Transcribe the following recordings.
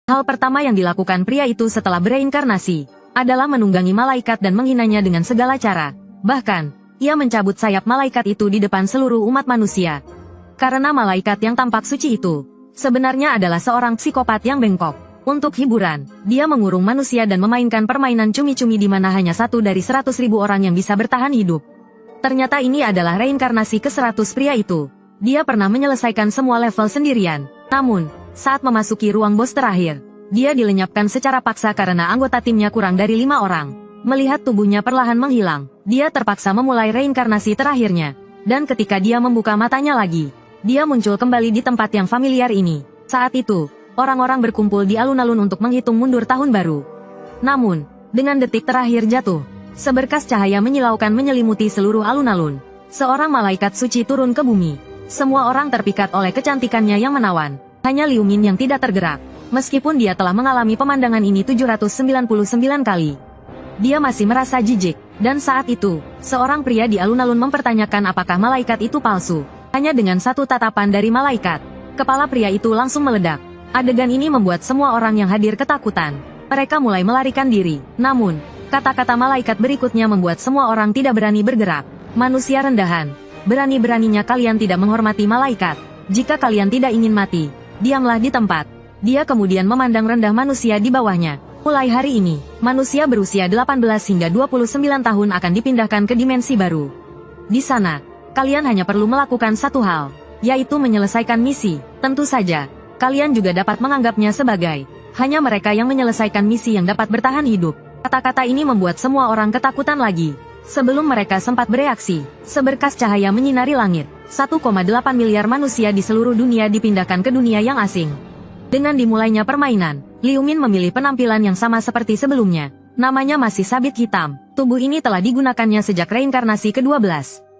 Hal pertama yang dilakukan pria itu setelah bereinkarnasi adalah menunggangi malaikat dan menghinanya dengan segala cara. Bahkan, ia mencabut sayap malaikat itu di depan seluruh umat manusia. Karena malaikat yang tampak suci itu sebenarnya adalah seorang psikopat yang bengkok. Untuk hiburan, dia mengurung manusia dan memainkan permainan cumi-cumi di mana hanya 1 dari 100.000 orang yang bisa bertahan hidup. Ternyata ini adalah reinkarnasi ke-100 pria itu. Dia pernah menyelesaikan semua level sendirian. Namun, saat memasuki ruang bos terakhir, dia dilenyapkan secara paksa karena anggota timnya kurang dari 5 orang. Melihat tubuhnya perlahan menghilang, dia terpaksa memulai reinkarnasi terakhirnya. Dan ketika dia membuka matanya lagi, dia muncul kembali di tempat yang familiar ini. Saat itu, orang-orang berkumpul di alun-alun untuk menghitung mundur tahun baru. Namun, dengan detik terakhir jatuh, seberkas cahaya menyilaukan menyelimuti seluruh alun-alun. Seorang malaikat suci turun ke bumi. Semua orang terpikat oleh kecantikannya yang menawan. Hanya Liu Min yang tidak tergerak. Meskipun dia telah mengalami pemandangan ini 799 kali. Dia masih merasa jijik. Dan saat itu, seorang pria di alun-alun mempertanyakan apakah malaikat itu palsu. Hanya dengan satu tatapan dari malaikat, kepala pria itu langsung meledak. Adegan ini membuat semua orang yang hadir ketakutan. Mereka mulai melarikan diri. Namun, kata-kata malaikat berikutnya membuat semua orang tidak berani bergerak. Manusia rendahan. Berani-beraninya kalian tidak menghormati malaikat. Jika kalian tidak ingin mati, diamlah di tempat. Dia kemudian memandang rendah manusia di bawahnya. Mulai hari ini, manusia berusia 18 hingga 29 tahun akan dipindahkan ke dimensi baru. Di sana, kalian hanya perlu melakukan satu hal, yaitu menyelesaikan misi. Tentu saja, kalian juga dapat menganggapnya sebagai hanya mereka yang menyelesaikan misi yang dapat bertahan hidup. Kata-kata ini membuat semua orang ketakutan lagi. Sebelum mereka sempat bereaksi, seberkas cahaya menyinari langit. 1,8 miliar manusia di seluruh dunia dipindahkan ke dunia yang asing. Dengan dimulainya permainan, Liu Min memilih penampilan yang sama seperti sebelumnya. Namanya masih sabit hitam. Tubuh ini telah digunakannya sejak reinkarnasi ke-12.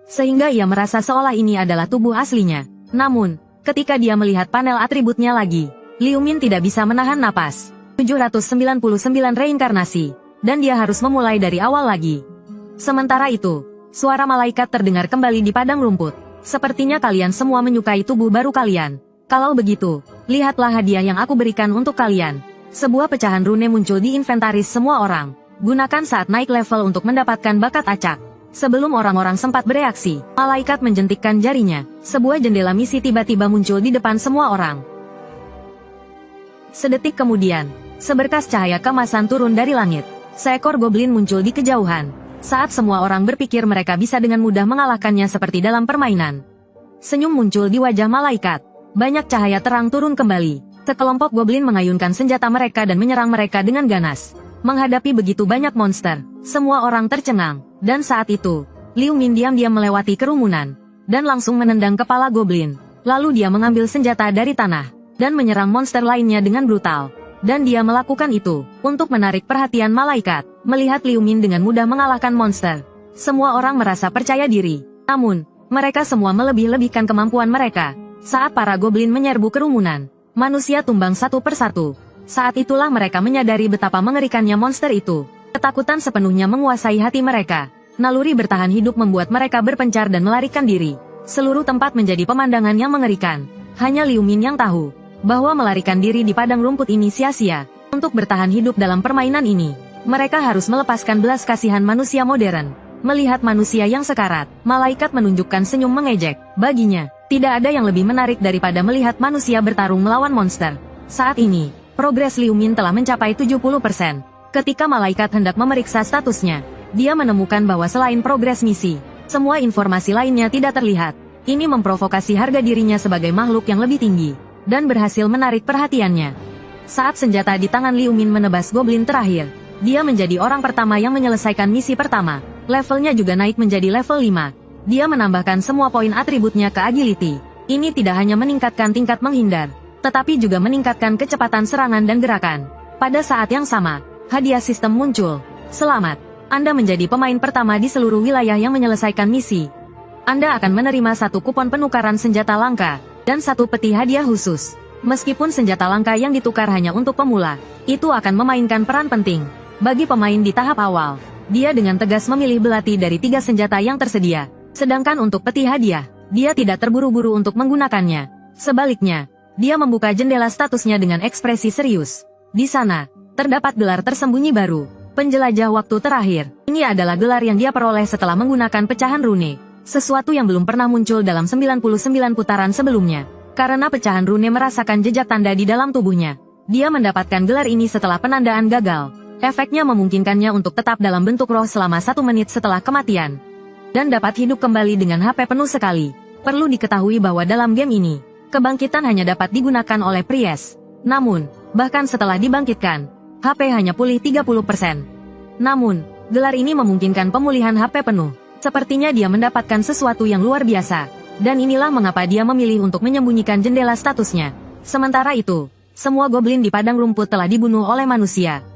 Sehingga ia merasa seolah ini adalah tubuh aslinya. Namun, ketika dia melihat panel atributnya lagi, Liu Min tidak bisa menahan napas. 799 reinkarnasi. Dan dia harus memulai dari awal lagi. Sementara itu, suara malaikat terdengar kembali di padang rumput. Sepertinya kalian semua menyukai tubuh baru kalian. Kalau begitu, lihatlah hadiah yang aku berikan untuk kalian. Sebuah pecahan rune muncul di inventaris semua orang. Gunakan saat naik level untuk mendapatkan bakat acak. Sebelum orang-orang sempat bereaksi, malaikat menjentikkan jarinya. Sebuah jendela misi tiba-tiba muncul di depan semua orang. Sedetik kemudian, seberkas cahaya kemasan turun dari langit. Seekor goblin muncul di kejauhan. Saat semua orang berpikir mereka bisa dengan mudah mengalahkannya seperti dalam permainan, senyum muncul di wajah malaikat. Banyak cahaya terang turun kembali. Sekelompok goblin mengayunkan senjata mereka dan menyerang mereka dengan ganas. Menghadapi begitu banyak monster, semua orang tercengang. Dan saat itu, Liu Min diam-diam melewati kerumunan dan langsung menendang kepala goblin. Lalu dia mengambil senjata dari tanah dan menyerang monster lainnya dengan brutal. Dan dia melakukan itu untuk menarik perhatian malaikat. Melihat Liu Min dengan mudah mengalahkan monster, semua orang merasa percaya diri. Namun, mereka semua melebih-lebihkan kemampuan mereka. Saat para goblin menyerbu kerumunan, manusia tumbang satu persatu. Saat itulah mereka menyadari betapa mengerikannya monster itu. Ketakutan sepenuhnya menguasai hati mereka. Naluri bertahan hidup membuat mereka berpencar dan melarikan diri. Seluruh tempat menjadi pemandangan yang mengerikan. Hanya Liu Min yang tahu bahwa melarikan diri di padang rumput ini sia-sia. Untuk bertahan hidup dalam permainan ini, mereka harus melepaskan belas kasihan manusia modern. Melihat manusia yang sekarat, malaikat menunjukkan senyum mengejek. Baginya, tidak ada yang lebih menarik daripada melihat manusia bertarung melawan monster. Saat ini, progres Liu Min telah mencapai 70%. Ketika malaikat hendak memeriksa statusnya, dia menemukan bahwa selain progres misi, semua informasi lainnya tidak terlihat. Ini memprovokasi harga dirinya sebagai makhluk yang lebih tinggi, dan berhasil menarik perhatiannya. Saat senjata di tangan Liu Min menebas goblin terakhir, dia menjadi orang pertama yang menyelesaikan misi pertama. Levelnya juga naik menjadi level 5. Dia menambahkan semua poin atributnya ke agility. Ini tidak hanya meningkatkan tingkat menghindar, tetapi juga meningkatkan kecepatan serangan dan gerakan. Pada saat yang sama, hadiah sistem muncul. Selamat, Anda menjadi pemain pertama di seluruh wilayah yang menyelesaikan misi. Anda akan menerima satu kupon penukaran senjata langka, dan satu peti hadiah khusus. Meskipun senjata langka yang ditukar hanya untuk pemula, itu akan memainkan peran penting. Bagi pemain di tahap awal, dia dengan tegas memilih belati dari 3 senjata yang tersedia. Sedangkan untuk peti hadiah, dia tidak terburu-buru untuk menggunakannya. Sebaliknya, dia membuka jendela statusnya dengan ekspresi serius. Di sana, terdapat gelar tersembunyi baru. Penjelajah waktu terakhir. Ini adalah gelar yang dia peroleh setelah menggunakan pecahan rune. Sesuatu yang belum pernah muncul dalam 99 putaran sebelumnya. Karena pecahan rune merasakan jejak tanda di dalam tubuhnya. Dia mendapatkan gelar ini setelah penandaan gagal. Efeknya memungkinkannya untuk tetap dalam bentuk roh selama 1 menit setelah kematian. Dan dapat hidup kembali dengan HP penuh sekali. Perlu diketahui bahwa dalam game ini, kebangkitan hanya dapat digunakan oleh Priest. Namun, bahkan setelah dibangkitkan, HP hanya pulih 30%. Namun, gelar ini memungkinkan pemulihan HP penuh. Sepertinya dia mendapatkan sesuatu yang luar biasa. Dan inilah mengapa dia memilih untuk menyembunyikan jendela statusnya. Sementara itu, semua goblin di padang rumput telah dibunuh oleh manusia.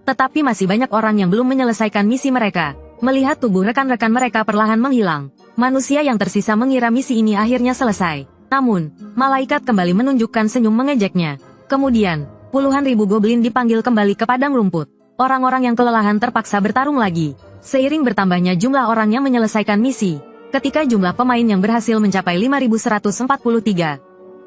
Tetapi masih banyak orang yang belum menyelesaikan misi mereka. Melihat tubuh rekan-rekan mereka perlahan menghilang, manusia yang tersisa mengira misi ini akhirnya selesai. Namun, malaikat kembali menunjukkan senyum mengejeknya. Kemudian, puluhan ribu goblin dipanggil kembali ke padang rumput. Orang-orang yang kelelahan terpaksa bertarung lagi. Seiring bertambahnya jumlah orang yang menyelesaikan misi, ketika jumlah pemain yang berhasil mencapai 5.143.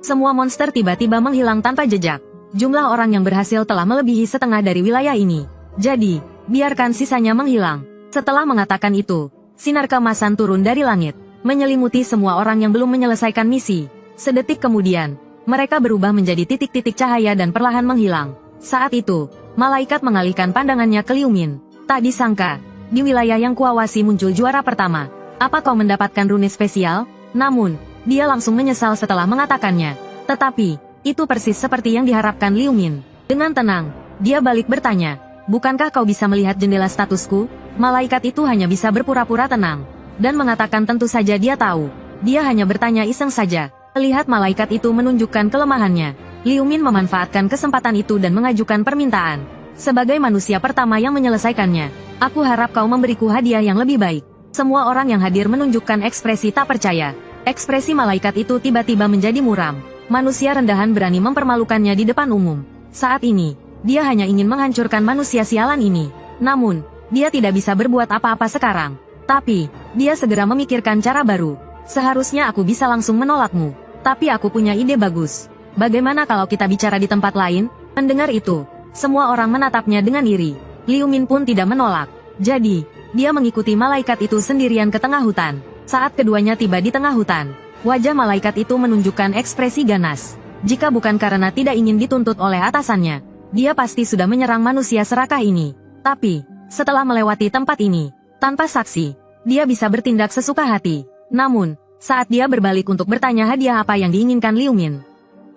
Semua monster tiba-tiba menghilang tanpa jejak. Jumlah orang yang berhasil telah melebihi setengah dari wilayah ini. Jadi, biarkan sisanya menghilang. Setelah mengatakan itu, sinar keemasan turun dari langit, menyelimuti semua orang yang belum menyelesaikan misi. Sedetik kemudian, mereka berubah menjadi titik-titik cahaya dan perlahan menghilang. Saat itu, malaikat mengalihkan pandangannya ke Liu Min. Tak disangka, di wilayah yang kuawasi muncul juara pertama. Apa kau mendapatkan rune spesial? Namun, dia langsung menyesal setelah mengatakannya. Tetapi, itu persis seperti yang diharapkan Liu Min. Dengan tenang, dia balik bertanya, bukankah kau bisa melihat jendela statusku? Malaikat itu hanya bisa berpura-pura tenang. Dan mengatakan tentu saja dia tahu. Dia hanya bertanya iseng saja. Lihat malaikat itu menunjukkan kelemahannya. Liu Min memanfaatkan kesempatan itu dan mengajukan permintaan. Sebagai manusia pertama yang menyelesaikannya, aku harap kau memberiku hadiah yang lebih baik. Semua orang yang hadir menunjukkan ekspresi tak percaya. Ekspresi malaikat itu tiba-tiba menjadi muram. Manusia rendahan berani mempermalukannya di depan umum. Saat ini, dia hanya ingin menghancurkan manusia sialan ini. Namun, dia tidak bisa berbuat apa-apa sekarang. Tapi, dia segera memikirkan cara baru. Seharusnya aku bisa langsung menolakmu. Tapi aku punya ide bagus. Bagaimana kalau kita bicara di tempat lain? Mendengar itu, semua orang menatapnya dengan iri. Liu Min pun tidak menolak. Jadi, dia mengikuti malaikat itu sendirian ke tengah hutan. Saat keduanya tiba di tengah hutan, wajah malaikat itu menunjukkan ekspresi ganas. Jika bukan karena tidak ingin dituntut oleh atasannya, dia pasti sudah menyerang manusia serakah ini. Tapi, setelah melewati tempat ini, tanpa saksi, dia bisa bertindak sesuka hati. Namun, saat dia berbalik untuk bertanya hadiah apa yang diinginkan Liu Min,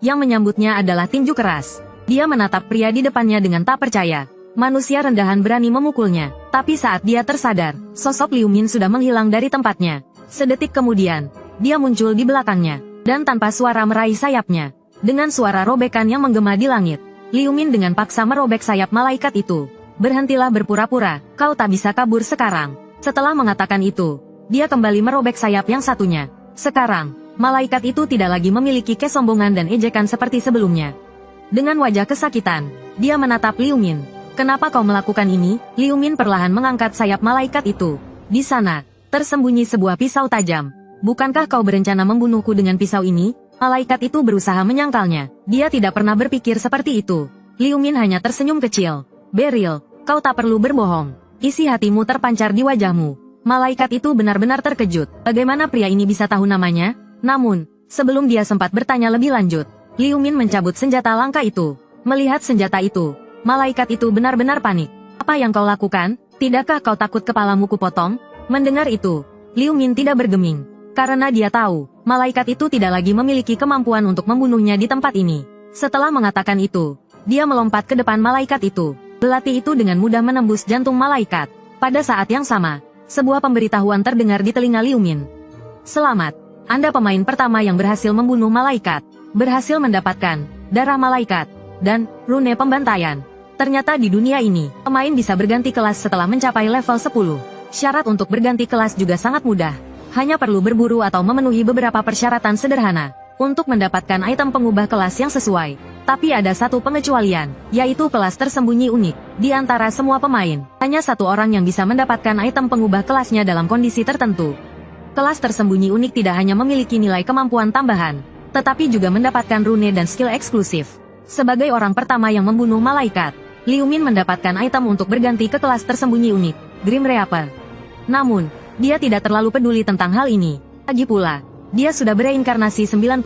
yang menyambutnya adalah tinju keras. Dia menatap pria di depannya dengan tak percaya. Manusia rendahan berani memukulnya. Tapi saat dia tersadar, sosok Liu Min sudah menghilang dari tempatnya. Sedetik kemudian, dia muncul di belakangnya. Dan tanpa suara meraih sayapnya. Dengan suara robekan yang menggema di langit, Liu Min dengan paksa merobek sayap malaikat itu. Berhentilah berpura-pura, kau tak bisa kabur sekarang. Setelah mengatakan itu, dia kembali merobek sayap yang satunya. Sekarang, malaikat itu tidak lagi memiliki kesombongan dan ejekan seperti sebelumnya. Dengan wajah kesakitan, dia menatap Liu Min. Kenapa kau melakukan ini? Liu Min perlahan mengangkat sayap malaikat itu. Di sana, tersembunyi sebuah pisau tajam. Bukankah kau berencana membunuhku dengan pisau ini? Malaikat itu berusaha menyangkalnya. Dia tidak pernah berpikir seperti itu. Liu Min hanya tersenyum kecil. Beryl, kau tak perlu berbohong. Isi hatimu terpancar di wajahmu. Malaikat itu benar-benar terkejut. Bagaimana pria ini bisa tahu namanya? Namun, sebelum dia sempat bertanya lebih lanjut, Liu Min mencabut senjata langka itu. Melihat senjata itu, malaikat itu benar-benar panik. Apa yang kau lakukan? Tidakkah kau takut kepalamu kupotong? Mendengar itu, Liu Min tidak bergeming. Karena dia tahu, malaikat itu tidak lagi memiliki kemampuan untuk membunuhnya di tempat ini. Setelah mengatakan itu, dia melompat ke depan malaikat itu. Belati itu dengan mudah menembus jantung malaikat. Pada saat yang sama, sebuah pemberitahuan terdengar di telinga Liu Min. Selamat, Anda pemain pertama yang berhasil membunuh malaikat. Berhasil mendapatkan darah malaikat dan rune pembantaian. Ternyata di dunia ini, pemain bisa berganti kelas setelah mencapai level 10. Syarat untuk berganti kelas juga sangat mudah. Hanya perlu berburu atau memenuhi beberapa persyaratan sederhana untuk mendapatkan item pengubah kelas yang sesuai. Tapi ada satu pengecualian, yaitu kelas tersembunyi unik. Di antara semua pemain, hanya satu orang yang bisa mendapatkan item pengubah kelasnya dalam kondisi tertentu. Kelas tersembunyi unik tidak hanya memiliki nilai kemampuan tambahan, tetapi juga mendapatkan rune dan skill eksklusif. Sebagai orang pertama yang membunuh malaikat, Liu Min mendapatkan item untuk berganti ke kelas tersembunyi unik, Grim Reaper. Namun, dia tidak terlalu peduli tentang hal ini. Lagi pula, dia sudah bereinkarnasi 99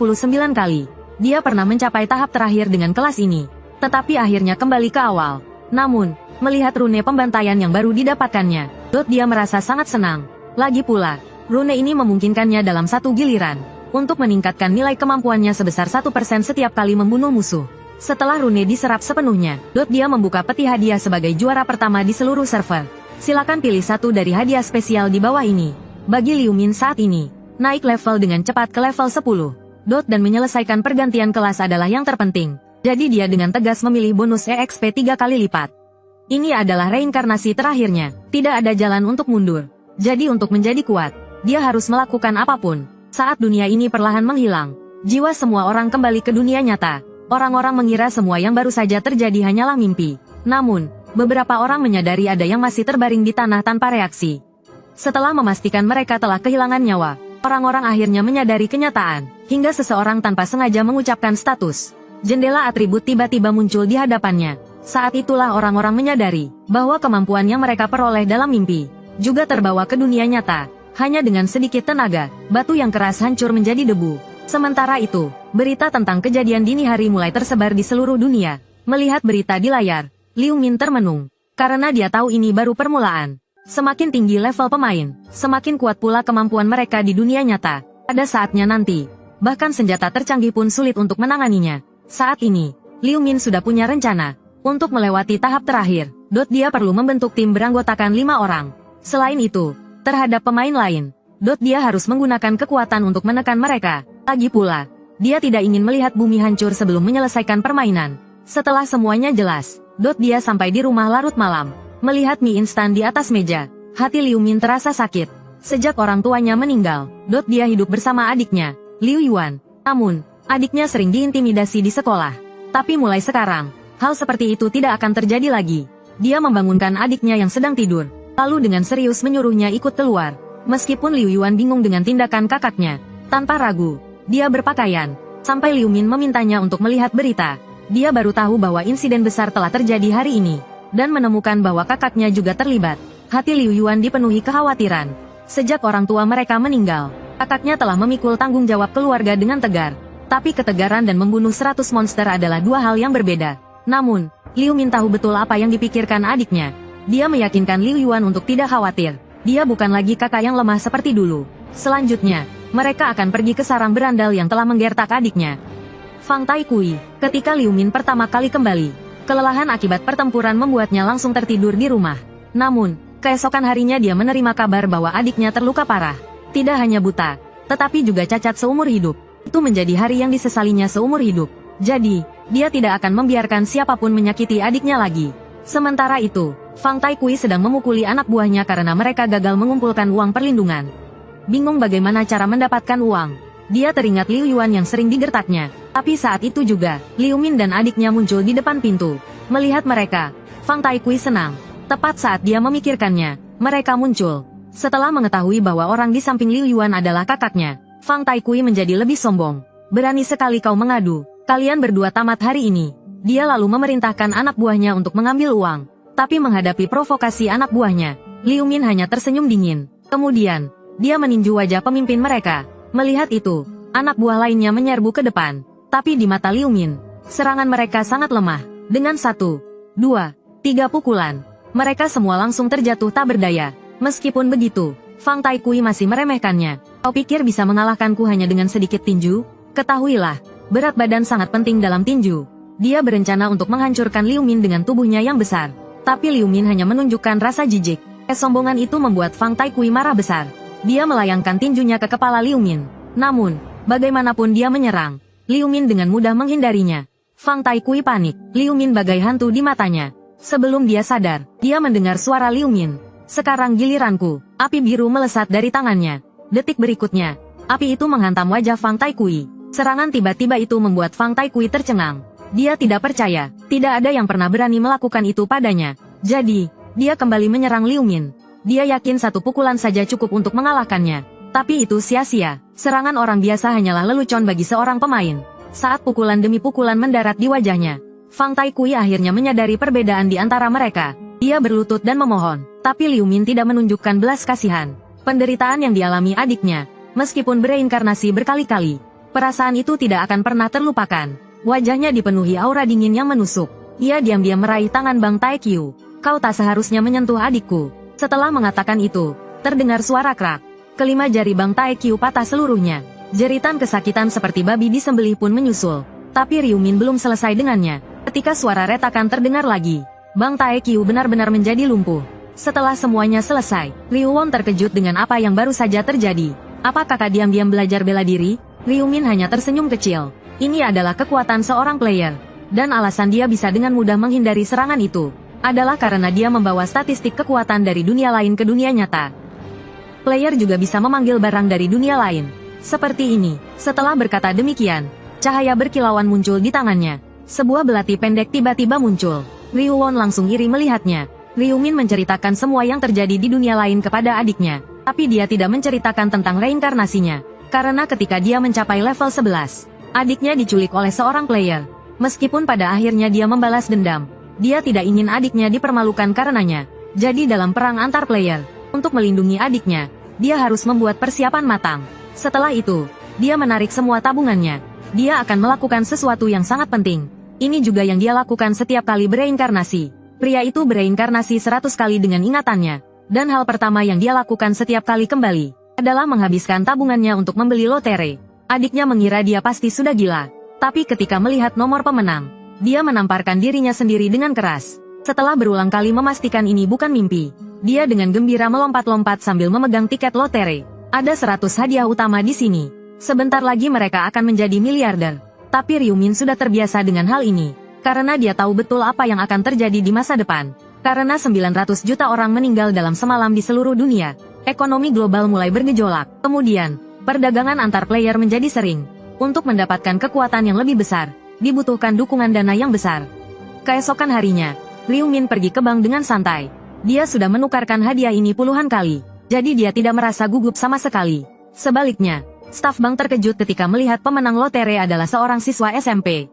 kali. Dia pernah mencapai tahap terakhir dengan kelas ini, tetapi akhirnya kembali ke awal. Namun, melihat rune pembantaian yang baru didapatkannya, dia merasa sangat senang. Lagi pula, rune ini memungkinkannya dalam satu giliran untuk meningkatkan nilai kemampuannya sebesar 1% setiap kali membunuh musuh. Setelah rune diserap sepenuhnya, dia membuka peti hadiah sebagai juara pertama di seluruh server. Silakan pilih satu dari hadiah spesial di bawah ini. Bagi Liu Min saat ini, naik level dengan cepat ke level 10. Dan menyelesaikan pergantian kelas adalah yang terpenting. Jadi dia dengan tegas memilih bonus EXP 3 kali lipat. Ini adalah reinkarnasi terakhirnya. Tidak ada jalan untuk mundur. Jadi untuk menjadi kuat, dia harus melakukan apapun. Saat dunia ini perlahan menghilang, jiwa semua orang kembali ke dunia nyata. Orang-orang mengira semua yang baru saja terjadi hanyalah mimpi. Namun, beberapa orang menyadari ada yang masih terbaring di tanah tanpa reaksi. Setelah memastikan mereka telah kehilangan nyawa, orang-orang akhirnya menyadari kenyataan, hingga seseorang tanpa sengaja mengucapkan status. Jendela atribut tiba-tiba muncul di hadapannya. Saat itulah orang-orang menyadari bahwa kemampuan yang mereka peroleh dalam mimpi juga terbawa ke dunia nyata. Hanya dengan sedikit tenaga, batu yang keras hancur menjadi debu. Sementara itu, berita tentang kejadian dini hari mulai tersebar di seluruh dunia. Melihat berita di layar, Liu Min termenung. Karena dia tahu ini baru permulaan. Semakin tinggi level pemain, semakin kuat pula kemampuan mereka di dunia nyata. Pada saatnya nanti, bahkan senjata tercanggih pun sulit untuk menanganinya. Saat ini, Liu Min sudah punya rencana. Untuk melewati tahap terakhir, dia perlu membentuk tim beranggotakan 5 orang. Selain itu, terhadap pemain lain, dia harus menggunakan kekuatan untuk menekan mereka. Lagi pula, dia tidak ingin melihat bumi hancur sebelum menyelesaikan permainan. Setelah semuanya jelas, dia sampai di rumah larut malam. Melihat mie instan di atas meja, hati Liu Min terasa sakit. Sejak orang tuanya meninggal, dia hidup bersama adiknya, Liu Yuan. Namun, adiknya sering diintimidasi di sekolah. Tapi mulai sekarang, hal seperti itu tidak akan terjadi lagi. Dia membangunkan adiknya yang sedang tidur, lalu dengan serius menyuruhnya ikut keluar. Meskipun Liu Yuan bingung dengan tindakan kakaknya, tanpa ragu, dia berpakaian, sampai Liu Min memintanya untuk melihat berita. Dia baru tahu bahwa insiden besar telah terjadi hari ini, dan menemukan bahwa kakaknya juga terlibat. Hati Liu Yuan dipenuhi kekhawatiran. Sejak orang tua mereka meninggal, kakaknya telah memikul tanggung jawab keluarga dengan tegar. Tapi ketegaran dan membunuh 100 monster adalah dua hal yang berbeda. Namun, Liu Min tahu betul apa yang dipikirkan adiknya. Dia meyakinkan Liu Yuan untuk tidak khawatir. Dia bukan lagi kakak yang lemah seperti dulu. Selanjutnya, mereka akan pergi ke sarang berandal yang telah menggertak adiknya. Fang Taikui, ketika Liu Min pertama kali kembali, kelelahan akibat pertempuran membuatnya langsung tertidur di rumah. Namun, keesokan harinya dia menerima kabar bahwa adiknya terluka parah. Tidak hanya buta, tetapi juga cacat seumur hidup. Itu menjadi hari yang disesalinya seumur hidup. Jadi, dia tidak akan membiarkan siapapun menyakiti adiknya lagi. Sementara itu, Fang Taikui sedang memukuli anak buahnya karena mereka gagal mengumpulkan uang perlindungan. Bingung bagaimana cara mendapatkan uang, dia teringat Liu Yuan yang sering digertaknya. Tapi saat itu juga, Liu Min dan adiknya muncul di depan pintu. Melihat mereka, Fang Taikui senang. Tepat saat dia memikirkannya, mereka muncul. Setelah mengetahui bahwa orang di samping Liu Yuan adalah kakaknya, Fang Taikui menjadi lebih sombong. Berani sekali kau mengadu, kalian berdua tamat hari ini. Dia lalu memerintahkan anak buahnya untuk mengambil uang. Tapi menghadapi provokasi anak buahnya, Liu Min hanya tersenyum dingin. Kemudian, dia meninju wajah pemimpin mereka. Melihat itu, anak buah lainnya menyerbu ke depan. Tapi di mata Liu Min, serangan mereka sangat lemah. Dengan 1, 2, 3 pukulan, mereka semua langsung terjatuh tak berdaya. Meskipun begitu, Fang Taikui masih meremehkannya. Kau pikir bisa mengalahkanku hanya dengan sedikit tinju? Ketahuilah, berat badan sangat penting dalam tinju. Dia berencana untuk menghancurkan Liu Min dengan tubuhnya yang besar. Tapi Liu Min hanya menunjukkan rasa jijik. Kesombongan itu membuat Fang Taikui marah besar. Dia melayangkan tinjunya ke kepala Liu Min. Namun, bagaimanapun dia menyerang, Liu Min dengan mudah menghindarinya. Fang Taikui panik. Liu Min bagai hantu di matanya. Sebelum dia sadar, dia mendengar suara Liu Min. Sekarang giliranku. Api biru melesat dari tangannya. Detik berikutnya, api itu menghantam wajah Fang Taikui. Serangan tiba-tiba itu membuat Fang Taikui tercengang. Dia tidak percaya, tidak ada yang pernah berani melakukan itu padanya. Jadi, dia kembali menyerang Liu Min. Dia yakin satu pukulan saja cukup untuk mengalahkannya. Tapi itu sia-sia. Serangan orang biasa hanyalah lelucon bagi seorang pemain. Saat pukulan demi pukulan mendarat di wajahnya, Fang Taikui akhirnya menyadari perbedaan di antara mereka. Dia berlutut dan memohon, tapi Liu Min tidak menunjukkan belas kasihan. Penderitaan yang dialami adiknya, meskipun bereinkarnasi berkali-kali, perasaan itu tidak akan pernah terlupakan. Wajahnya dipenuhi aura dingin yang menusuk. Ia diam-diam meraih tangan Bang Taikyu. Kau tak seharusnya menyentuh adikku. Setelah mengatakan itu, terdengar suara krak. Kelima jari Bang Taikyu patah seluruhnya. Jeritan kesakitan seperti babi disembelih pun menyusul. Tapi Liu Min belum selesai dengannya. Ketika suara retakan terdengar lagi, Bang Taikyu benar-benar menjadi lumpuh. Setelah semuanya selesai, Liu Won terkejut dengan apa yang baru saja terjadi. Apa kakak diam-diam belajar bela diri? Liu Min hanya tersenyum kecil. Ini adalah kekuatan seorang player. Dan alasan dia bisa dengan mudah menghindari serangan itu adalah karena dia membawa statistik kekuatan dari dunia lain ke dunia nyata. Player juga bisa memanggil barang dari dunia lain. Seperti ini. Setelah berkata demikian, cahaya berkilauan muncul di tangannya. Sebuah belati pendek tiba-tiba muncul. Liu Won langsung iri melihatnya. Liu Min menceritakan semua yang terjadi di dunia lain kepada adiknya. Tapi dia tidak menceritakan tentang reinkarnasinya. Karena ketika dia mencapai level 11, adiknya diculik oleh seorang player. Meskipun pada akhirnya dia membalas dendam, dia tidak ingin adiknya dipermalukan karenanya. Jadi dalam perang antar player, untuk melindungi adiknya, dia harus membuat persiapan matang. Setelah itu, dia menarik semua tabungannya. Dia akan melakukan sesuatu yang sangat penting. Ini juga yang dia lakukan setiap kali bereinkarnasi. Pria itu bereinkarnasi 100 kali dengan ingatannya. Dan hal pertama yang dia lakukan setiap kali kembali adalah menghabiskan tabungannya untuk membeli lotre. Adiknya mengira dia pasti sudah gila. Tapi ketika melihat nomor pemenang, dia menamparkan dirinya sendiri dengan keras. Setelah berulang kali memastikan ini bukan mimpi, dia dengan gembira melompat-lompat sambil memegang tiket lotre. Ada 100 hadiah utama di sini. Sebentar lagi mereka akan menjadi miliarder. Tapi Liu Min sudah terbiasa dengan hal ini. Karena dia tahu betul apa yang akan terjadi di masa depan. Karena 900 juta orang meninggal dalam semalam di seluruh dunia. Ekonomi global mulai bergejolak. Kemudian, perdagangan antar player menjadi sering. Untuk mendapatkan kekuatan yang lebih besar, dibutuhkan dukungan dana yang besar. Keesokan harinya, Liu Min pergi ke bank dengan santai. Dia sudah menukarkan hadiah ini puluhan kali. Jadi dia tidak merasa gugup sama sekali. Sebaliknya, staf bank terkejut ketika melihat pemenang lotre adalah seorang siswa SMP.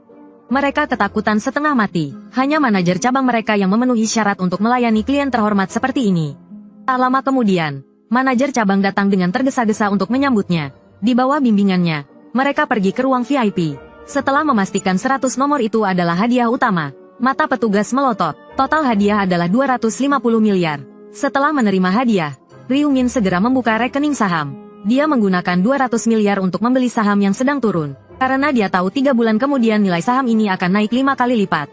Mereka ketakutan setengah mati. Hanya manajer cabang mereka yang memenuhi syarat untuk melayani klien terhormat seperti ini. Tak lama kemudian, manajer cabang datang dengan tergesa-gesa untuk menyambutnya. Di bawah bimbingannya, mereka pergi ke ruang VIP. Setelah memastikan 100 nomor itu adalah hadiah utama, mata petugas melotot. Total hadiah adalah 250 miliar. Setelah menerima hadiah, Liu Min segera membuka rekening saham. Dia menggunakan 200 miliar untuk membeli saham yang sedang turun. Karena dia tahu 3 bulan kemudian nilai saham ini akan naik 5 kali lipat.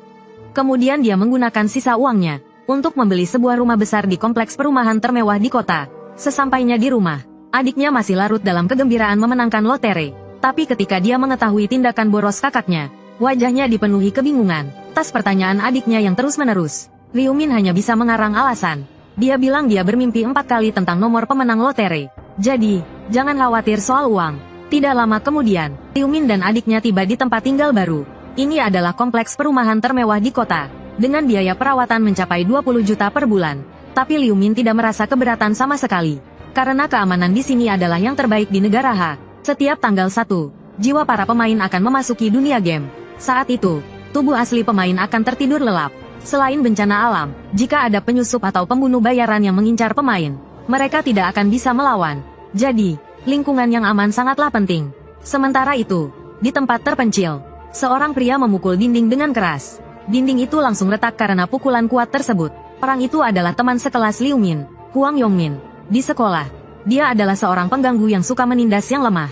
Kemudian dia menggunakan sisa uangnya untuk membeli sebuah rumah besar di kompleks perumahan termewah di kota. Sesampainya di rumah, adiknya masih larut dalam kegembiraan memenangkan lotre. Tapi ketika dia mengetahui tindakan boros kakaknya, wajahnya dipenuhi kebingungan. Tas pertanyaan adiknya yang terus-menerus, Liu Min hanya bisa mengarang alasan. Dia bilang dia bermimpi 4 kali tentang nomor pemenang lotre. Jadi, jangan khawatir soal uang. Tidak lama kemudian, Liu Min dan adiknya tiba di tempat tinggal baru. Ini adalah kompleks perumahan termewah di kota, dengan biaya perawatan mencapai 20 juta per bulan. Tapi Liu Min tidak merasa keberatan sama sekali. Karena keamanan di sini adalah yang terbaik di negara H. Setiap tanggal 1, jiwa para pemain akan memasuki dunia game. Saat itu, tubuh asli pemain akan tertidur lelap. Selain bencana alam, jika ada penyusup atau pembunuh bayaran yang mengincar pemain, mereka tidak akan bisa melawan. Jadi, lingkungan yang aman sangatlah penting. Sementara itu, di tempat terpencil, seorang pria memukul dinding dengan keras. Dinding itu langsung retak karena pukulan kuat tersebut. Orang itu adalah teman sekelas Liu Min, Huang Yongmin. Di sekolah, dia adalah seorang pengganggu yang suka menindas yang lemah.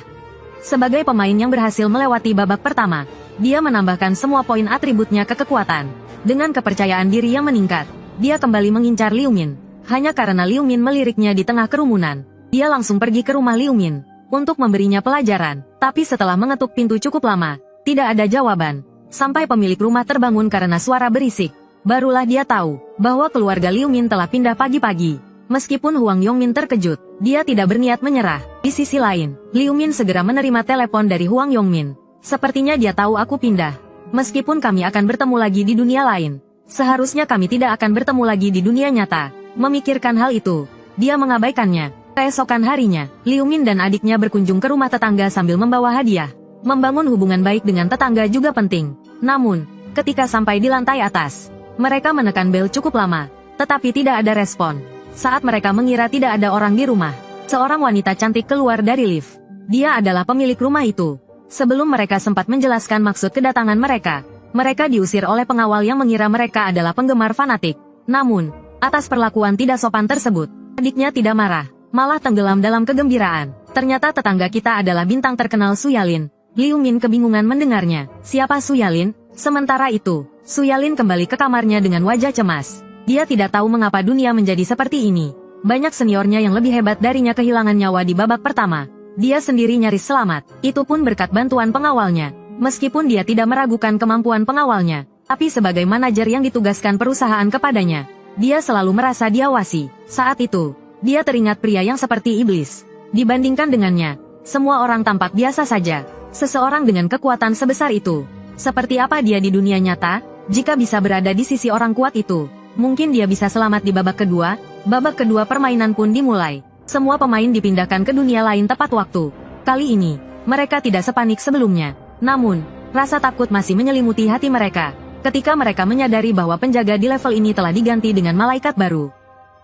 Sebagai pemain yang berhasil melewati babak pertama, dia menambahkan semua poin atributnya ke kekuatan. Dengan kepercayaan diri yang meningkat, dia kembali mengincar Liu Min. Hanya karena Liu Min meliriknya di tengah kerumunan, dia langsung pergi ke rumah Liu Min untuk memberinya pelajaran. Tapi setelah mengetuk pintu cukup lama, tidak ada jawaban. Sampai pemilik rumah terbangun karena suara berisik. Barulah dia tahu bahwa keluarga Liu Min telah pindah pagi-pagi. Meskipun Huang Yongmin terkejut, dia tidak berniat menyerah. Di sisi lain, Liu Min segera menerima telepon dari Huang Yongmin. Sepertinya dia tahu aku pindah. Meskipun kami akan bertemu lagi di dunia lain, seharusnya kami tidak akan bertemu lagi di dunia nyata. Memikirkan hal itu, dia mengabaikannya. Keesokan harinya, Liu Min dan adiknya berkunjung ke rumah tetangga sambil membawa hadiah. Membangun hubungan baik dengan tetangga juga penting. Namun, ketika sampai di lantai atas, mereka menekan bel cukup lama, tetapi tidak ada respon. Saat mereka mengira tidak ada orang di rumah, seorang wanita cantik keluar dari lift. Dia adalah pemilik rumah itu. Sebelum mereka sempat menjelaskan maksud kedatangan mereka, mereka diusir oleh pengawal yang mengira mereka adalah penggemar fanatik. Namun, atas perlakuan tidak sopan tersebut, adiknya tidak marah, malah tenggelam dalam kegembiraan. Ternyata tetangga kita adalah bintang terkenal Su Yalin. Liu Min kebingungan mendengarnya. Siapa Su Yalin? Sementara itu, Su Yalin kembali ke kamarnya dengan wajah cemas. Dia tidak tahu mengapa dunia menjadi seperti ini. Banyak seniornya yang lebih hebat darinya kehilangan nyawa di babak pertama. Dia sendiri nyaris selamat. Itu pun berkat bantuan pengawalnya. Meskipun dia tidak meragukan kemampuan pengawalnya, tapi sebagai manajer yang ditugaskan perusahaan kepadanya, dia selalu merasa diawasi. Saat itu, dia teringat pria yang seperti iblis. Dibandingkan dengannya, semua orang tampak biasa saja. Seseorang dengan kekuatan sebesar itu, seperti apa dia di dunia nyata? Jika bisa berada di sisi orang kuat itu, mungkin dia bisa selamat di babak kedua. Babak kedua permainan pun dimulai. Semua pemain dipindahkan ke dunia lain tepat waktu. Kali ini, mereka tidak sepanik sebelumnya. Namun, rasa takut masih menyelimuti hati mereka, ketika mereka menyadari bahwa penjaga di level ini telah diganti dengan malaikat baru.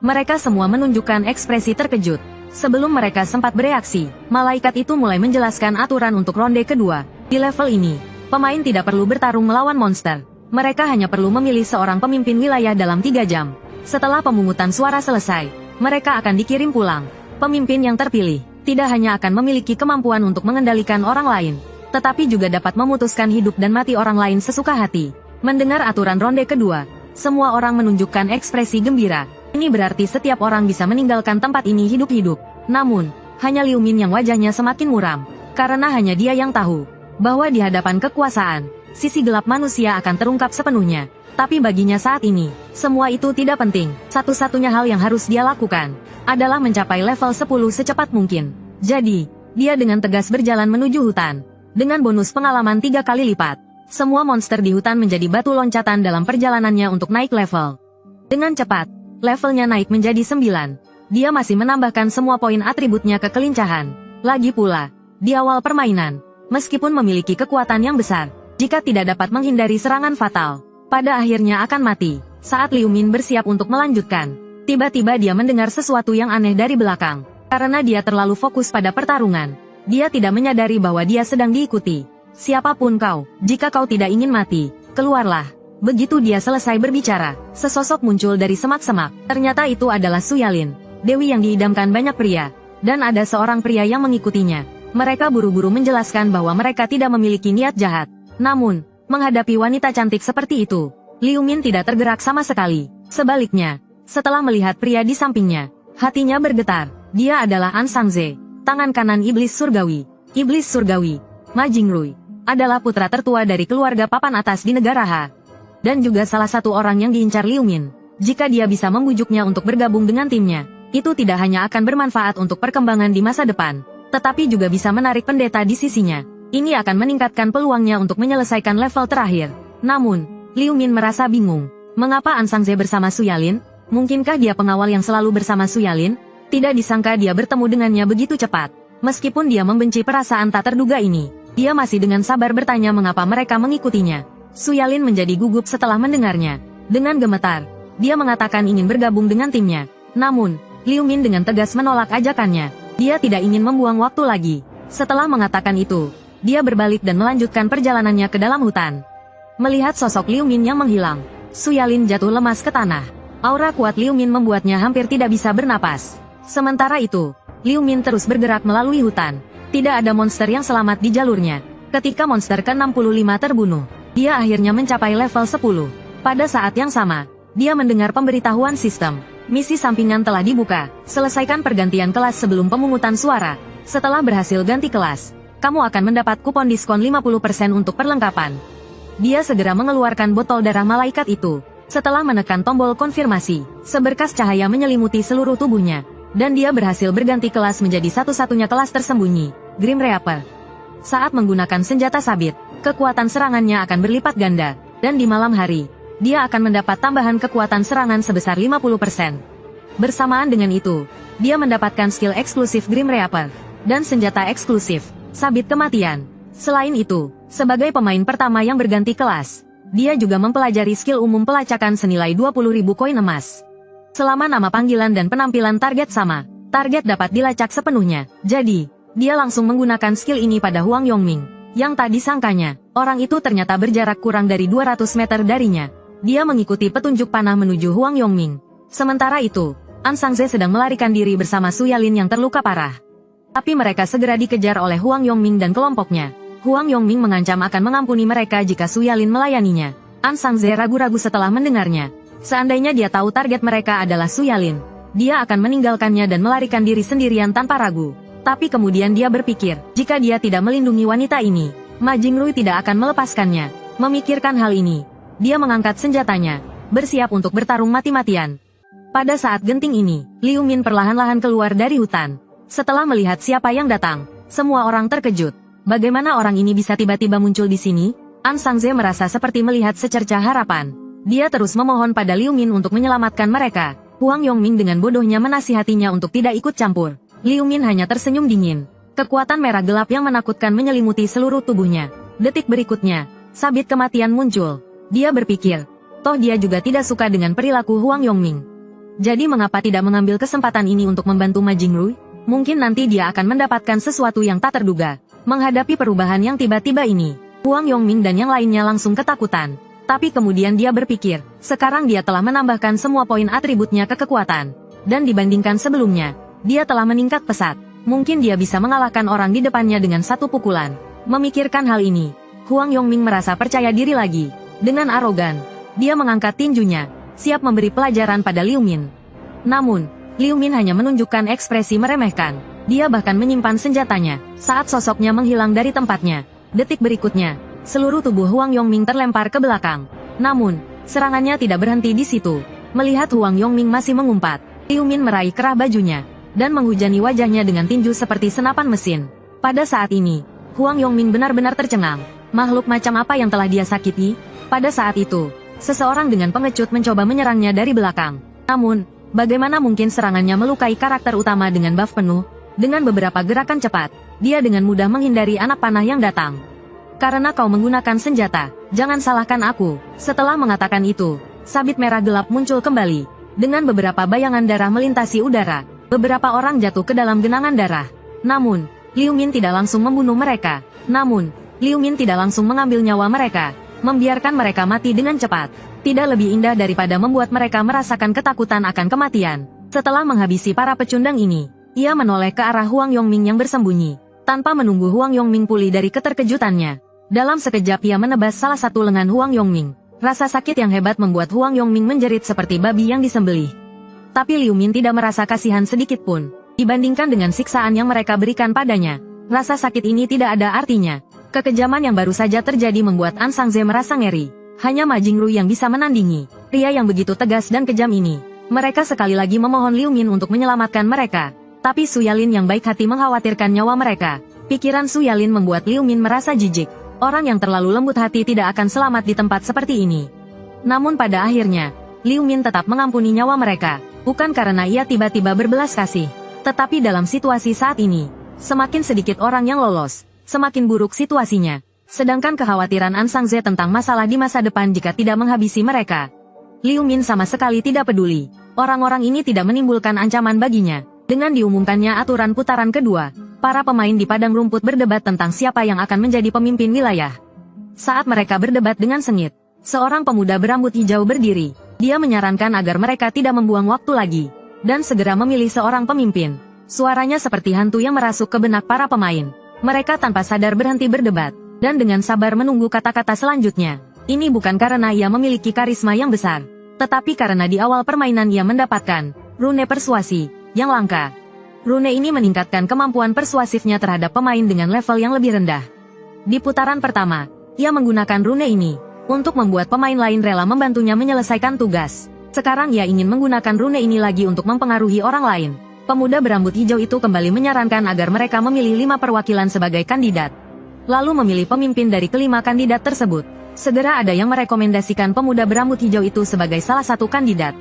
Mereka semua menunjukkan ekspresi terkejut. Sebelum mereka sempat bereaksi, malaikat itu mulai menjelaskan aturan untuk ronde kedua. Di level ini, pemain tidak perlu bertarung melawan monster. Mereka hanya perlu memilih seorang pemimpin wilayah dalam 3 jam. Setelah pemungutan suara selesai, mereka akan dikirim pulang. Pemimpin yang terpilih tidak hanya akan memiliki kemampuan untuk mengendalikan orang lain, tetapi juga dapat memutuskan hidup dan mati orang lain sesuka hati. Mendengar aturan ronde kedua, semua orang menunjukkan ekspresi gembira. Ini berarti setiap orang bisa meninggalkan tempat ini hidup-hidup. Namun, hanya Liu Min yang wajahnya semakin muram, karena hanya dia yang tahu bahwa di hadapan kekuasaan, sisi gelap manusia akan terungkap sepenuhnya. Tapi baginya saat ini, semua itu tidak penting. Satu-satunya hal yang harus dia lakukan adalah mencapai level 10 secepat mungkin. Jadi, dia dengan tegas berjalan menuju hutan. Dengan bonus pengalaman 3 kali lipat, semua monster di hutan menjadi batu loncatan dalam perjalanannya untuk naik level. Dengan cepat, levelnya naik menjadi 9. Dia masih menambahkan semua poin atributnya ke kelincahan. Lagi pula, di awal permainan, meskipun memiliki kekuatan yang besar, jika tidak dapat menghindari serangan fatal, pada akhirnya akan mati. Saat Liu Min bersiap untuk melanjutkan, tiba-tiba dia mendengar sesuatu yang aneh dari belakang. Karena dia terlalu fokus pada pertarungan, dia tidak menyadari bahwa dia sedang diikuti. Siapapun kau, jika kau tidak ingin mati, keluarlah. Begitu dia selesai berbicara, sesosok muncul dari semak-semak. Ternyata itu adalah Su Yalin, dewi yang diidamkan banyak pria. Dan ada seorang pria yang mengikutinya. Mereka buru-buru menjelaskan bahwa mereka tidak memiliki niat jahat. Namun, menghadapi wanita cantik seperti itu, Liu Min tidak tergerak sama sekali. Sebaliknya, setelah melihat pria di sampingnya, hatinya bergetar. Dia adalah An Sangze, tangan kanan iblis surgawi. Iblis surgawi, Ma Jingrui, adalah putra tertua dari keluarga papan atas di negara Ha. Dan juga salah satu orang yang diincar Liu Min. Jika dia bisa membujuknya untuk bergabung dengan timnya, itu tidak hanya akan bermanfaat untuk perkembangan di masa depan, tetapi juga bisa menarik pendeta di sisinya. Ini akan meningkatkan peluangnya untuk menyelesaikan level terakhir. Namun, Liu Min merasa bingung. Mengapa An Sangze bersama Su Yalin? Mungkinkah dia pengawal yang selalu bersama Su Yalin? Tidak disangka dia bertemu dengannya begitu cepat. Meskipun dia membenci perasaan tak terduga ini, dia masih dengan sabar bertanya mengapa mereka mengikutinya. Su Yalin menjadi gugup setelah mendengarnya. Dengan gemetar, dia mengatakan ingin bergabung dengan timnya. Namun, Liu Min dengan tegas menolak ajakannya. Dia tidak ingin membuang waktu lagi. Setelah mengatakan itu, dia berbalik dan melanjutkan perjalanannya ke dalam hutan. Melihat sosok Liu Min yang menghilang, Su Yalin jatuh lemas ke tanah. Aura kuat Liu Min membuatnya hampir tidak bisa bernapas. Sementara itu, Liu Min terus bergerak melalui hutan. Tidak ada monster yang selamat di jalurnya. Ketika monster ke-65 terbunuh, dia akhirnya mencapai level 10. Pada saat yang sama, dia mendengar pemberitahuan sistem. Misi sampingan telah dibuka. Selesaikan pergantian kelas sebelum pemungutan suara. Setelah berhasil ganti kelas, kamu akan mendapat kupon diskon 50% untuk perlengkapan. Dia segera mengeluarkan botol darah malaikat itu. Setelah menekan tombol konfirmasi, seberkas cahaya menyelimuti seluruh tubuhnya. Dan dia berhasil berganti kelas menjadi satu-satunya kelas tersembunyi, Grim Reaper. Saat menggunakan senjata sabit, kekuatan serangannya akan berlipat ganda, dan di malam hari, dia akan mendapat tambahan kekuatan serangan sebesar 50%. Bersamaan dengan itu, dia mendapatkan skill eksklusif Grim Reaper, dan senjata eksklusif, Sabit Kematian. Selain itu, sebagai pemain pertama yang berganti kelas, dia juga mempelajari skill umum pelacakan senilai 20.000 koin emas. Selama nama panggilan dan penampilan target sama, target dapat dilacak sepenuhnya. Jadi, dia langsung menggunakan skill ini pada Huang Yongming. Yang tak disangkanya, orang itu ternyata berjarak kurang dari 200 meter darinya. Dia mengikuti petunjuk panah menuju Huang Yongming. Sementara itu, An Sangze sedang melarikan diri bersama Su Yalin yang terluka parah. Tapi mereka segera dikejar oleh Huang Yongming dan kelompoknya. Huang Yongming mengancam akan mengampuni mereka jika Su Yalin melayaninya. An Sangze ragu-ragu setelah mendengarnya. Seandainya dia tahu target mereka adalah Su Yalin, dia akan meninggalkannya dan melarikan diri sendirian tanpa ragu. Tapi kemudian dia berpikir, jika dia tidak melindungi wanita ini, Ma Jingrui tidak akan melepaskannya. Memikirkan hal ini, dia mengangkat senjatanya, bersiap untuk bertarung mati-matian. Pada saat genting ini, Liu Min perlahan-lahan keluar dari hutan. Setelah melihat siapa yang datang, semua orang terkejut. Bagaimana orang ini bisa tiba-tiba muncul di sini? An Sangze merasa seperti melihat secercah harapan. Dia terus memohon pada Liu Min untuk menyelamatkan mereka. Huang Yongming dengan bodohnya menasihatinya untuk tidak ikut campur. Liu Min hanya tersenyum dingin. Kekuatan merah gelap yang menakutkan menyelimuti seluruh tubuhnya. Detik berikutnya, sabit kematian muncul. Dia berpikir, toh dia juga tidak suka dengan perilaku Huang Yongming. Jadi mengapa tidak mengambil kesempatan ini untuk membantu Ma Jingrui? Mungkin nanti dia akan mendapatkan sesuatu yang tak terduga. Menghadapi perubahan yang tiba-tiba ini, Huang Yongming dan yang lainnya langsung ketakutan. Tapi kemudian dia berpikir, sekarang dia telah menambahkan semua poin atributnya ke kekuatan. Dan dibandingkan sebelumnya, dia telah meningkat pesat. Mungkin dia bisa mengalahkan orang di depannya dengan satu pukulan. Memikirkan hal ini, Huang Yongming merasa percaya diri lagi. Dengan arogan, dia mengangkat tinjunya, siap memberi pelajaran pada Liu Min. Namun, Liu Min hanya menunjukkan ekspresi meremehkan. Dia bahkan menyimpan senjatanya, saat sosoknya menghilang dari tempatnya. Detik berikutnya, seluruh tubuh Huang Yongming terlempar ke belakang. Namun, serangannya tidak berhenti di situ. Melihat Huang Yongming masih mengumpat, Liu Min meraih kerah bajunya, dan menghujani wajahnya dengan tinju seperti senapan mesin. Pada saat ini, Huang Yongming benar-benar tercengang. Makhluk macam apa yang telah dia sakiti? Pada saat itu, seseorang dengan pengecut mencoba menyerangnya dari belakang. Namun, bagaimana mungkin serangannya melukai karakter utama dengan buff penuh? Dengan beberapa gerakan cepat, dia dengan mudah menghindari anak panah yang datang. Karena kau menggunakan senjata, jangan salahkan aku. Setelah mengatakan itu, sabit merah gelap muncul kembali. Dengan beberapa bayangan darah melintasi udara, beberapa orang jatuh ke dalam genangan darah. Namun, Liu Min tidak langsung membunuh mereka. Liu Min tidak langsung mengambil nyawa mereka, membiarkan mereka mati dengan cepat. Tidak lebih indah daripada membuat mereka merasakan ketakutan akan kematian. Setelah menghabisi para pecundang ini, ia menoleh ke arah Huang Yongming yang bersembunyi. Tanpa menunggu Huang Yongming pulih dari keterkejutannya, dalam sekejap ia menebas salah satu lengan Huang Yongming. Rasa sakit yang hebat membuat Huang Yongming menjerit seperti babi yang disembelih. Tapi Liu Min tidak merasa kasihan sedikit pun. Dibandingkan dengan siksaan yang mereka berikan padanya, rasa sakit ini tidak ada artinya. Kekejaman yang baru saja terjadi membuat An Sangze merasa ngeri. Hanya Ma Jingrui yang bisa menandingi pria yang begitu tegas dan kejam ini. Mereka sekali lagi memohon Liu Min untuk menyelamatkan mereka. Tapi Su Yalin yang baik hati mengkhawatirkan nyawa mereka. Pikiran Su Yalin membuat Liu Min merasa jijik. Orang yang terlalu lembut hati tidak akan selamat di tempat seperti ini. Namun pada akhirnya, Liu Min tetap mengampuni nyawa mereka. Bukan karena ia tiba-tiba berbelas kasih. Tetapi dalam situasi saat ini, semakin sedikit orang yang lolos, semakin buruk situasinya. Sedangkan kekhawatiran An Sangze tentang masalah di masa depan jika tidak menghabisi mereka. Liu Min sama sekali tidak peduli. Orang-orang ini tidak menimbulkan ancaman baginya. Dengan diumumkannya aturan putaran kedua, para pemain di padang rumput berdebat tentang siapa yang akan menjadi pemimpin wilayah. Saat mereka berdebat dengan sengit, seorang pemuda berambut hijau berdiri. Dia menyarankan agar mereka tidak membuang waktu lagi, dan segera memilih seorang pemimpin. Suaranya seperti hantu yang merasuk ke benak para pemain. Mereka tanpa sadar berhenti berdebat, dan dengan sabar menunggu kata-kata selanjutnya. Ini bukan karena ia memiliki karisma yang besar, tetapi karena di awal permainan ia mendapatkan rune persuasi yang langka. Rune ini meningkatkan kemampuan persuasifnya terhadap pemain dengan level yang lebih rendah. Di putaran pertama, ia menggunakan rune ini untuk membuat pemain lain rela membantunya menyelesaikan tugas. Sekarang ia ingin menggunakan rune ini lagi untuk mempengaruhi orang lain. Pemuda berambut hijau itu kembali menyarankan agar mereka memilih 5 perwakilan sebagai kandidat. Lalu memilih pemimpin dari kelima kandidat tersebut. Segera ada yang merekomendasikan pemuda berambut hijau itu sebagai salah satu kandidat.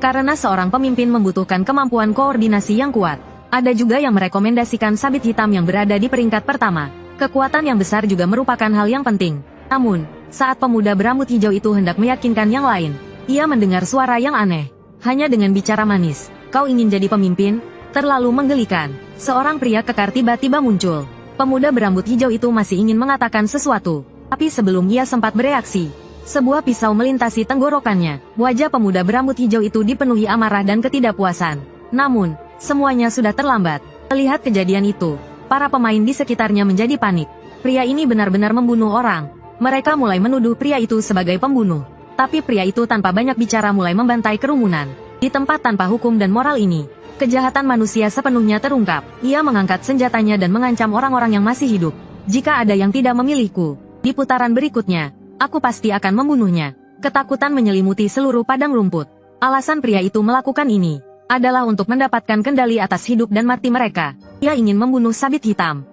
Karena seorang pemimpin membutuhkan kemampuan koordinasi yang kuat. Ada juga yang merekomendasikan sabit hitam yang berada di peringkat pertama. Kekuatan yang besar juga merupakan hal yang penting. Namun, saat pemuda berambut hijau itu hendak meyakinkan yang lain, ia mendengar suara yang aneh. Hanya dengan bicara manis, kau ingin jadi pemimpin? Terlalu menggelikan. Seorang pria kekar tiba-tiba muncul. Pemuda berambut hijau itu masih ingin mengatakan sesuatu. Tapi sebelum ia sempat bereaksi, sebuah pisau melintasi tenggorokannya. Wajah pemuda berambut hijau itu dipenuhi amarah dan ketidakpuasan. Namun, semuanya sudah terlambat. Melihat kejadian itu, para pemain di sekitarnya menjadi panik. Pria ini benar-benar membunuh orang. Mereka mulai menuduh pria itu sebagai pembunuh. Tapi pria itu tanpa banyak bicara mulai membantai kerumunan. Di tempat tanpa hukum dan moral ini, kejahatan manusia sepenuhnya terungkap. Ia mengangkat senjatanya dan mengancam orang-orang yang masih hidup. Jika ada yang tidak memilihku, di putaran berikutnya, aku pasti akan membunuhnya. Ketakutan menyelimuti seluruh padang rumput. Alasan pria itu melakukan ini adalah untuk mendapatkan kendali atas hidup dan mati mereka. Ia ingin membunuh sabit hitam.